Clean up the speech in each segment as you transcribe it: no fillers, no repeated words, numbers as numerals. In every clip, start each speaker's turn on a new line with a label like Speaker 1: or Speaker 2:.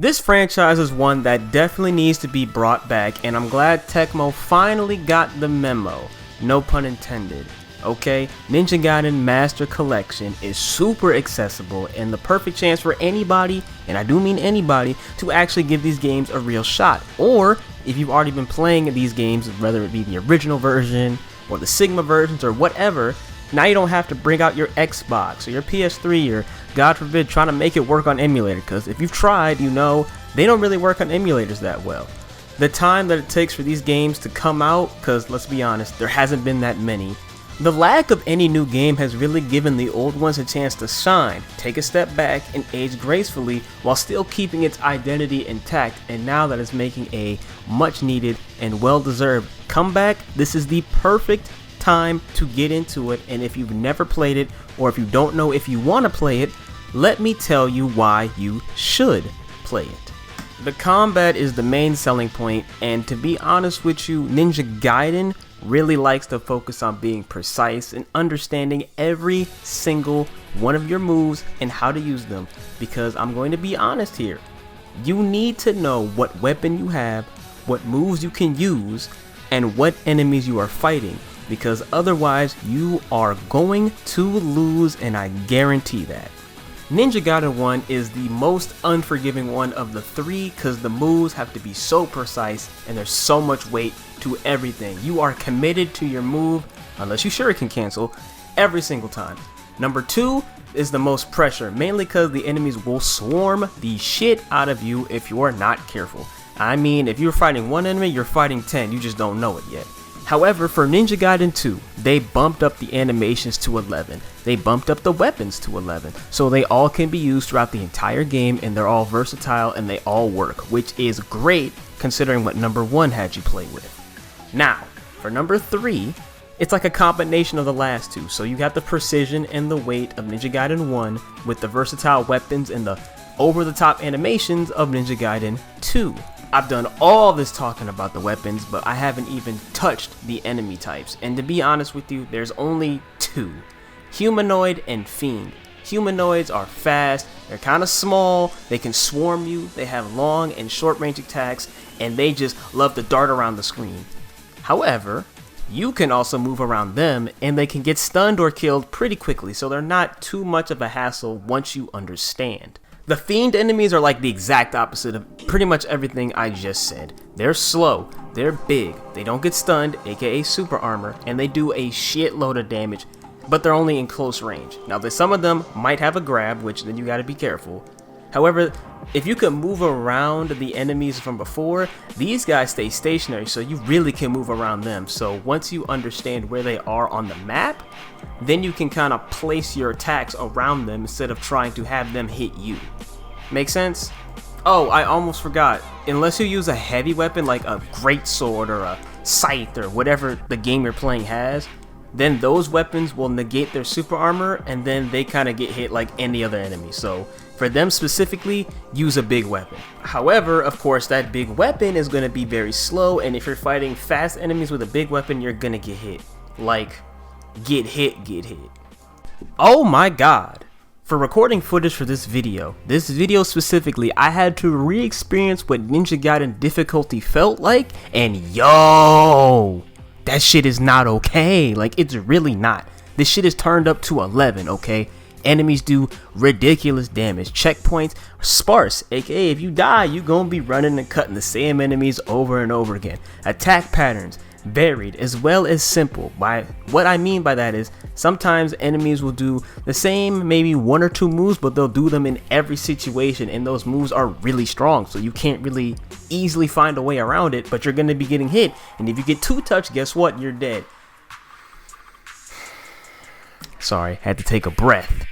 Speaker 1: This franchise is one that definitely needs to be brought back, and I'm glad Tecmo finally got the memo. No pun intended. Okay, Ninja Gaiden Master Collection is super accessible and the perfect chance for anybody, and I do mean anybody, to actually give these games a real shot. Or if you've already been playing these games, whether it be the original version or the Sigma versions or whatever, now you don't have to bring out your Xbox or your PS3 or, God forbid, trying to make it work on emulator, because if you've tried, you know they don't really work on emulators that well. The time that it takes for these games to come out, because let's be honest, there hasn't been that many. The lack of any new game has really given the old ones a chance to shine, take a step back, and age gracefully while still keeping its identity intact, and now that it's making a much needed and well deserved comeback, this is the perfect time to get into it. And if you've never played it, or if you don't know if you want to play it, let me tell you why you should play it. The combat is the main selling point, and to be honest with you, Ninja Gaiden really likes to focus on being precise and understanding every single one of your moves and how to use them, because I'm going to be honest here, you need to know what weapon you have, what moves you can use, and what enemies you are fighting, because otherwise you are going to lose, and I guarantee that. Ninja Gaiden 1 is the most unforgiving one of the three, because the moves have to be so precise and there's so much weight to everything. You are committed to your move, unless you shuriken cancel, every single time. Number 2 is the most pressure, mainly because the enemies will swarm the shit out of you if you are not careful. I mean, if you're fighting one enemy, you're fighting 10, you just don't know it yet. However, for Ninja Gaiden 2, they bumped up the animations to 11. They bumped up the weapons to 11, so they all can be used throughout the entire game, and they're all versatile and they all work, which is great considering what number 1 had you play with. Now, for number 3, it's like a combination of the last two, so you got the precision and the weight of Ninja Gaiden 1 with the versatile weapons and the over-the-top animations of Ninja Gaiden 2. I've done all this talking about the weapons, but I haven't even touched the enemy types. And to be honest with you, there's only 2. Humanoid and Fiend. Humanoids are fast, they're kind of small, they can swarm you, they have long and short range attacks, and they just love to dart around the screen. However, you can also move around them, and they can get stunned or killed pretty quickly, so they're not too much of a hassle once you understand. The Fiend enemies are like the exact opposite of pretty much everything I just said. They're slow, they're big, they don't get stunned, aka super armor, and they do a shitload of damage, but they're only in close range. Now, some of them might have a grab, which then you gotta be careful. However, if you can move around the enemies from before, these guys stay stationary, so you really can move around them. So once you understand where they are on the map, then you can kind of place your attacks around them instead of trying to have them hit you. Make sense? Oh, I almost forgot. Unless you use a heavy weapon like a great sword or a scythe or whatever the game you're playing has, then those weapons will negate their super armor, and then they kind of get hit like any other enemy. So for them specifically, use a big weapon. However, of course, that big weapon is going to be very slow, and if you're fighting fast enemies with a big weapon, you're going to get hit. Like, get hit. Oh my god. For recording footage for this video specifically, I had to re-experience what Ninja Gaiden difficulty felt like, and yo, that shit is not okay. Like, it's really not. This shit is turned up to 11, okay? Enemies do ridiculous damage. Checkpoints are sparse, aka if you die, you gonna be running and cutting the same enemies over and over again. Attack patterns varied as well as simple. By what I mean by that is sometimes enemies will do the same maybe 1 or 2 moves, but they'll do them in every situation, and those moves are really strong, so you can't really easily find a way around it, but you're gonna be getting hit, and if you get 2 touched, guess what? You're dead. Sorry, had to take a breath.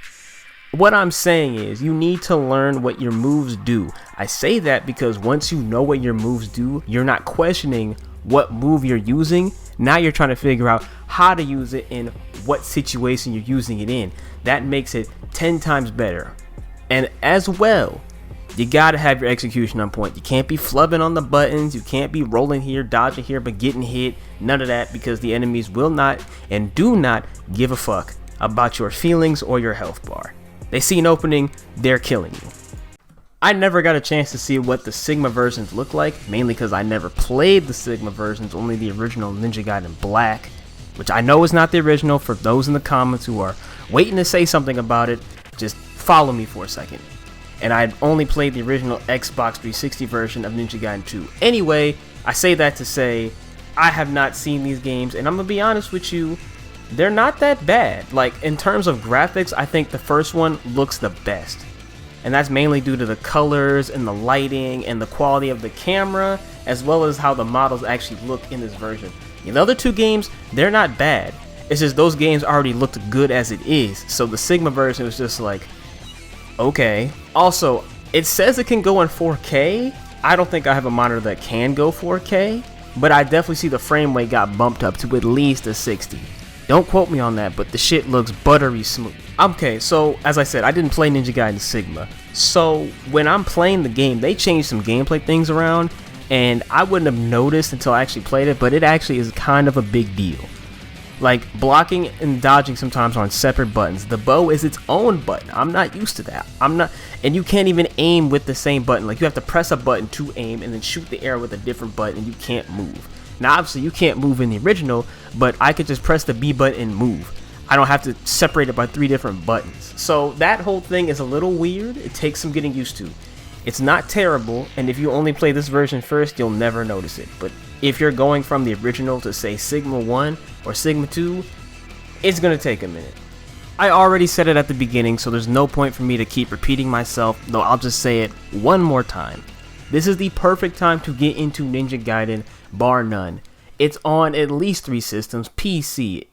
Speaker 1: What I'm saying is you need to learn what your moves do. I say that because once you know what your moves do, you're not questioning what move you're using. Now you're trying to figure out how to use it in what situation you're using it in. That makes it 10 times better. And as well, you gotta have your execution on point. You can't be flubbing on the buttons. You can't be rolling here, dodging here, but getting hit. None of that, because the enemies will not and do not give a fuck about your feelings or your health bar. They see an opening, they're killing you. I never got a chance to see what the Sigma versions look like, mainly because I never played the Sigma versions, only the original Ninja Gaiden Black, which I know is not the original. For those in the comments who are waiting to say something about it, just follow me for a second. And I'd only played the original Xbox 360 version of Ninja Gaiden 2. Anyway, I say that to say, I have not seen these games, and I'm gonna be honest with you, they're not that bad. Like, in terms of graphics, I think the first one looks the best. And that's mainly due to the colors and the lighting and the quality of the camera, as well as how the models actually look in this version. The other two games, they're not bad. It's just those games already looked good as it is, so the Sigma version was just like, okay. Also, it says it can go in 4K. I don't think I have a monitor that can go 4K, but I definitely see the frame rate got bumped up to at least a 60. Don't quote me on that, but the shit looks buttery smooth. Okay, so as I said, I didn't play Ninja Gaiden Sigma. So when I'm playing the game, they changed some gameplay things around, and I wouldn't have noticed until I actually played it, but it actually is kind of a big deal. Like, blocking and dodging sometimes are on separate buttons. The bow is its own button. I'm not used to that. And you can't even aim with the same button. Like, you have to press a button to aim and then shoot the arrow with a different button, and you can't move. Now, obviously, you can't move in the original, but I could just press the B button and move. I don't have to separate it by 3 different buttons. So that whole thing is a little weird. It takes some getting used to. It's not terrible, and if you only play this version first, you'll never notice it. But if you're going from the original to, say, Sigma 1 or Sigma 2, it's going to take a minute. I already said it at the beginning, so there's no point for me to keep repeating myself, though I'll just say it one more time. This is the perfect time to get into Ninja Gaiden, bar none. It's on at least 3 systems: PC,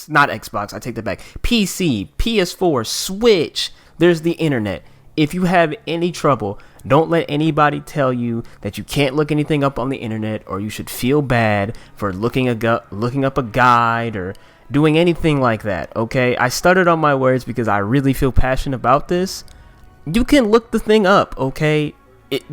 Speaker 1: not Xbox, I take that back, PC, PS4, Switch, there's the internet. If you have any trouble, don't let anybody tell you that you can't look anything up on the internet, or you should feel bad for looking up a guide or doing anything like that, okay? I stuttered on my words because I really feel passionate about this. You can look the thing up, okay?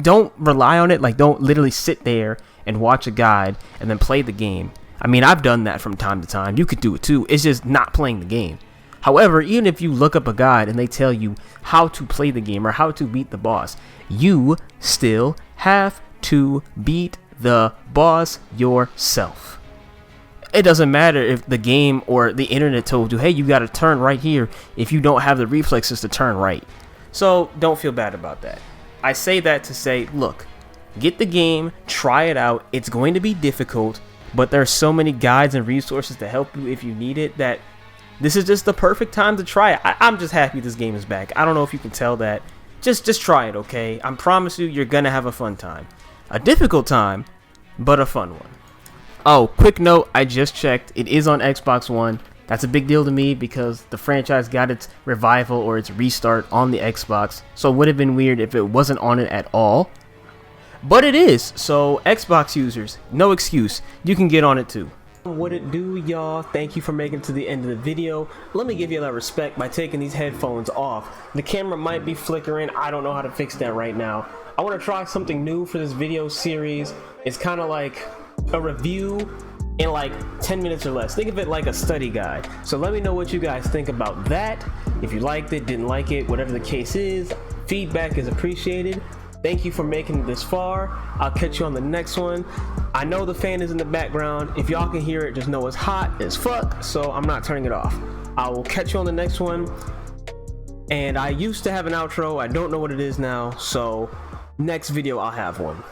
Speaker 1: Don't rely on it. Like, don't literally sit there and watch a guide and then play the game. I mean, I've done that from time to time. You could do it too. It's just not playing the game. However, even if you look up a guide and they tell you how to play the game or how to beat the boss, you still have to beat the boss yourself. It doesn't matter if the game or the internet told you, hey, you got to turn right here, if you don't have the reflexes to turn right. So don't feel bad about that. I say that to say, look, get the game, try it out. It's going to be difficult, but there are so many guides and resources to help you if you need it that this is just the perfect time to try it. I'm just happy this game is back. I don't know if you can tell that. Just try it, okay? I promise you're gonna have a fun time. A difficult time, but a fun one. Oh, quick note, I just checked. It is on Xbox One. That's a big deal to me because the franchise got its revival or its restart on the Xbox. So it would have been weird if it wasn't on it at all. But it is. So Xbox users, no excuse. You can get on it too. What it do, y'all? Thank you for making it to the end of the video. Let me give you that respect by taking these headphones off. The camera might be flickering. I don't know how to fix that right now. I want to try something new for this video series. It's kind of like a review in like 10 minutes or less. Think of it like a study guide. So let me know what you guys think about that. If you liked it, didn't like it, whatever the case is, feedback is appreciated. Thank you for making it this far. I'll catch you on the next one. I know the fan is in the background. If y'all can hear it, just know it's hot as fuck, so I'm not turning it off. I will catch you on the next one. And I used to have an outro. I don't know what it is now, so next video I'll have one.